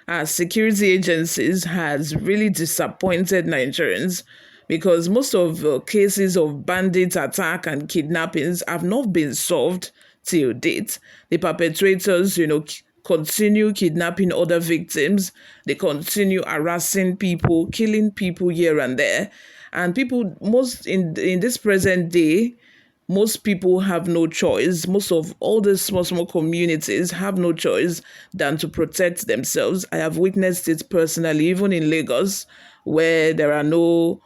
our security agencies has really disappointed Nigerians because most of the cases of bandit attack and kidnappings have not been solved till date. The perpetrators, continue kidnapping other victims. They continue harassing people, killing people here and there. And people, most in this present day, most people have no choice. Most of all the small communities have no choice than to protect themselves. I have witnessed it personally, even in Lagos, where there are no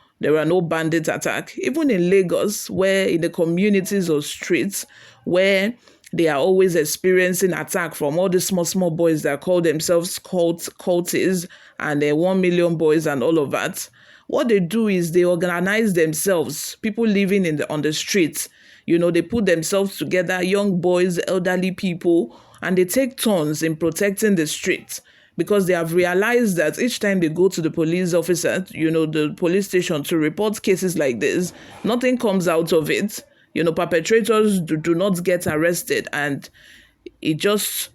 bandit attack. Even in Lagos, where in the communities or streets where they are always experiencing attack from all the small boys that call themselves cultists and 1 million boys and all of that. What they do is they organize themselves, people living on the streets. They put themselves together, young boys, elderly people, and they take turns in protecting the streets because they have realized that each time they go to the police officer, the police station to report cases like this, nothing comes out of it. Perpetrators do not get arrested, and it just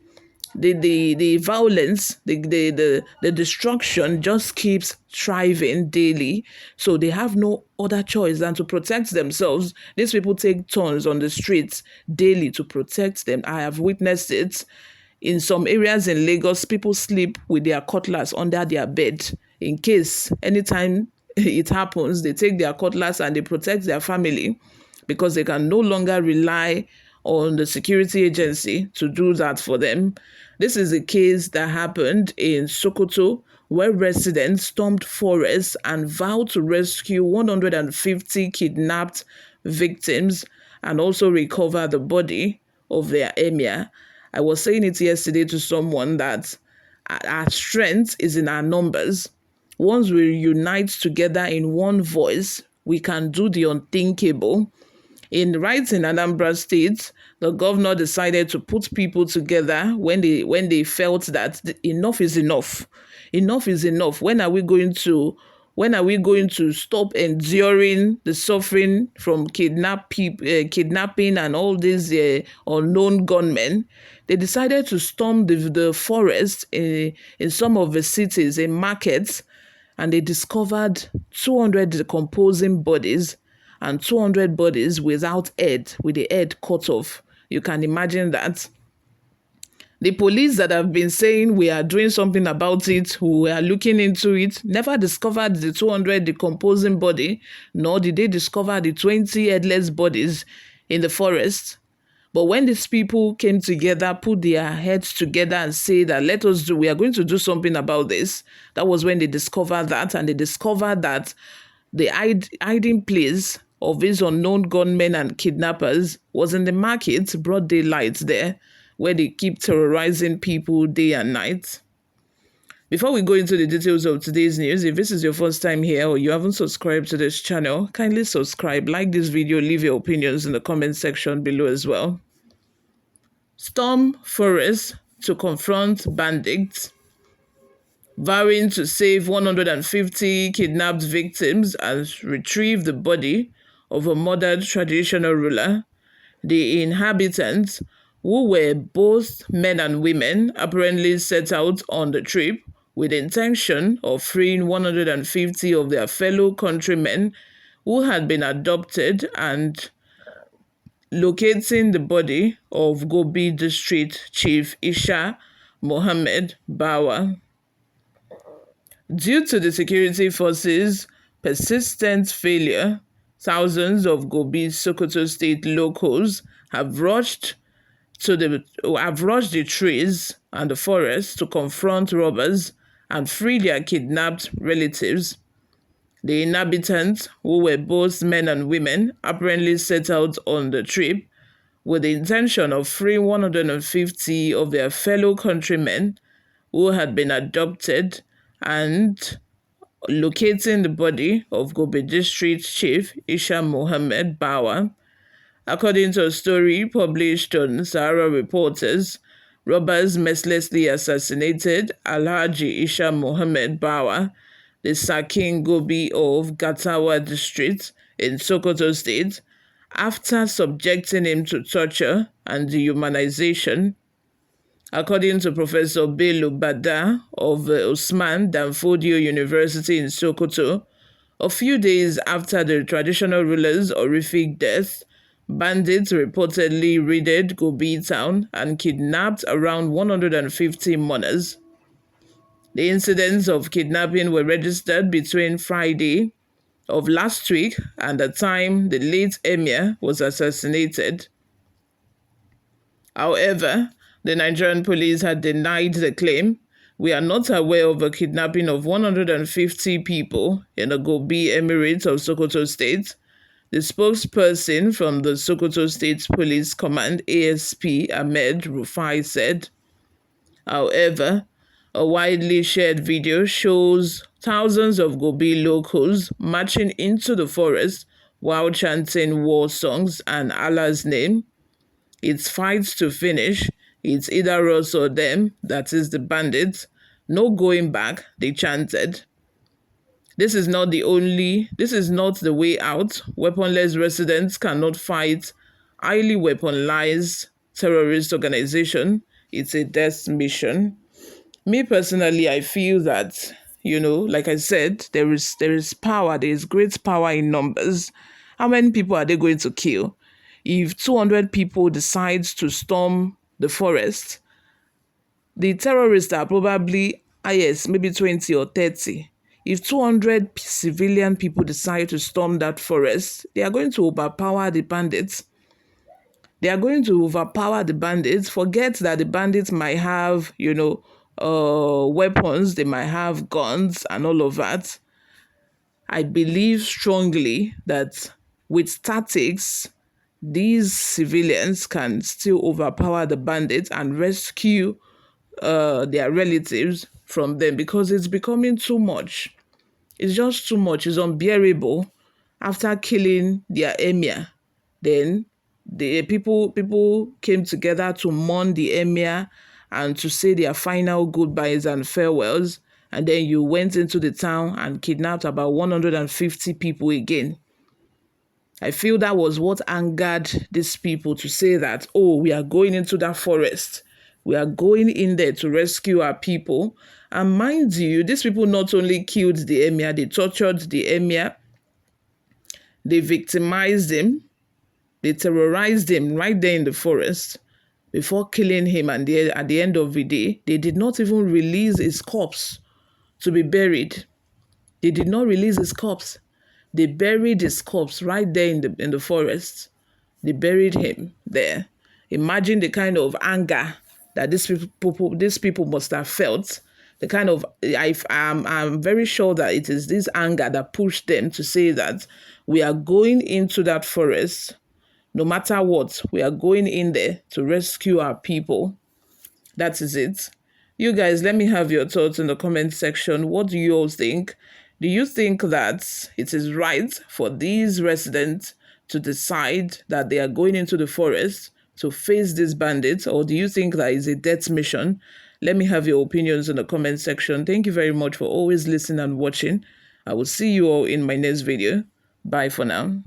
the violence, the destruction just keeps thriving daily. So they have no other choice than to protect themselves. These people take turns on the streets daily to protect them. I have witnessed it. In some areas in Lagos, people sleep with their cutlass under their bed in case anytime it happens, they take their cutlass and they protect their family because they can no longer rely on the security agency to do that for them. This is a case that happened in Sokoto, where residents stormed forests and vowed to rescue 150 kidnapped victims and also recover the body of their Emir. I was saying it yesterday to someone that our strength is in our numbers. Once we unite together in one voice, we can do the unthinkable. In Anambra State, the governor decided to put people together when they felt that enough is enough. Enough is enough. When are we going to stop enduring the suffering from kidnapping and all these unknown gunmen? They decided to storm the forest in some of the cities, in markets, and they discovered 200 decomposing bodies and 200 bodies without head, with the head cut off. You can imagine that. The police that have been saying we are doing something about it, who are looking into it, never discovered the 200 decomposing body, nor did they discover the 20 headless bodies in the forest. But when these people came together, put their heads together and say that we are going to do something about this, that was when they discovered that, and they discovered that the hiding place of these unknown gunmen and kidnappers was in the market, broad daylight there, where they keep terrorizing people day and night. Before we go into the details of today's news, if this is your first time here or you haven't subscribed to this channel, kindly subscribe, like this video, leave your opinions in the comment section below as well. Storm forest to confront bandits. Vowing to save 150 kidnapped victims and retrieve the body of a murdered traditional ruler, the inhabitants, who were both men and women, apparently set out on the trip with the intention of freeing 150 of their fellow countrymen who had been adopted and locating the body of Gobi District Chief Isha Mohammed Bawa. Due to the security forces' persistent failure, thousands of Gobi Sokoto State locals have rushed the trees and the forest to confront robbers and free their kidnapped relatives. The inhabitants, who were both men and women, apparently set out on the trip with the intention of freeing 150 of their fellow countrymen who had been adopted and locating the body of Gobi District Chief Isha Mohammed Bawa. According to a story published on Sahara Reporters, robbers mercilessly assassinated Alhaji Isha Mohammed Bawa, the Sakin Gobi of Gatawa District in Sokoto State, after subjecting him to torture and dehumanization. According to Professor Bello Bada of Usman Danfodio University in Sokoto, a few days after the traditional ruler's horrific death, bandits reportedly raided Gobi town and kidnapped around 150 mourners. The incidents of kidnapping were registered between Friday of last week and the time the late Emir was assassinated. However, the Nigerian police had denied the claim. We are not aware of a kidnapping of 150 people in the Gobi Emirate of Sokoto State. The spokesperson from the Sokoto State Police Command, ASP Ahmed Rufai, said. However, a widely shared video shows thousands of Gobi locals marching into the forest while chanting war songs and Allah's name. It's fights to finish. It's either us or them, that is the bandits. No going back, they chanted. This is not the way out. Weaponless residents cannot fight highly weaponized terrorist organization. It's a death mission. Me personally, I feel that, like I said, there is power, there is great power in numbers. How many people are they going to kill? If 200 people decide to storm the forest, the terrorists are probably, yes, maybe 20 or 30. If 200 civilian people decide to storm that forest, they are going to overpower the bandits. Forget that the bandits might have, weapons, they might have guns and all of that. I believe strongly that with tactics, these civilians can still overpower the bandits and rescue their relatives from them, because it's becoming too much. It's just too much. It's unbearable. After killing their emir, then the people came together to mourn the emir and to say their final goodbyes and farewells. And then you went into the town and kidnapped about 150 people again. I feel that was what angered these people to say that, oh, we are going into that forest. We are going in there to rescue our people. And mind you, these people not only killed the emir, they tortured the emir, they victimized him, they terrorized him right there in the forest before killing him. And at the end of the day, they did not even release his corpse to be buried. They did not release his corpse. They buried his corpse right there in the forest. They buried him there. Imagine the kind of anger that these people must have felt. The kind of, I'm very sure that it is this anger that pushed them to say that we are going into that forest, no matter what, we are going in there to rescue our people. That is it. You guys, let me have your thoughts in the comment section. What do you all think? Do you think that it is right for these residents to decide that they are going into the forest to face these bandits, or do you think that is a death mission? Let me have your opinions in the comment section. Thank you very much for always listening and watching. I will see you all in my next video. Bye for now.